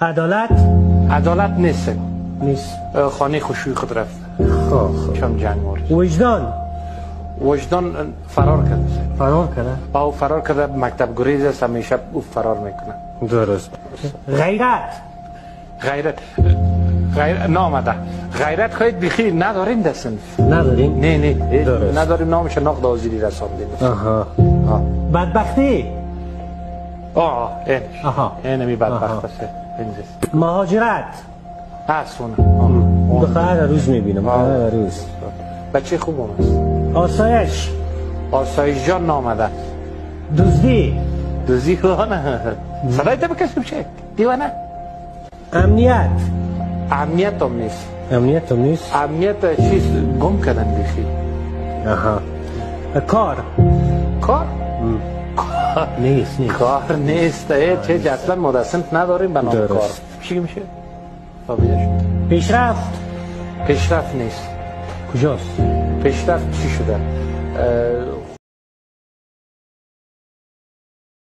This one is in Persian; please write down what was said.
عدالت؟ عدالت نیست. خانه خوشوی خود رفت. چم جنگ وارد. وجدان؟ وجدان فرار کرده. فرار کرده؟ او فرار کرده، مکتب گریز است، همیشه او فرار میکنه. درست. غیرت؟ غیرت نامده. غیرت خواهید بخیر نداریم در صنف. نداریم؟ نه درست. نداریم، نامش نقد آزیری رساندیم. بدبختی؟ اینمی بدبخت است. مهاجرت؟ اونه هر روز میبینم، هر روز. بچه خوب هم است. آسایش؟ آسایش جان نامده. دزدی نه. صدای تو بکشم چه؟ دیوانه. امنیت؟ امنیت هم نیست. امنیت چیز گم کردن بخی. کار؟ کار نیست. کار نیست. چه اصلا مدرسنت نداریم به نام کار. چی میشه؟ پیشرفت؟ پیشرفت نیست. کجاست؟ پیشرفت چی شده؟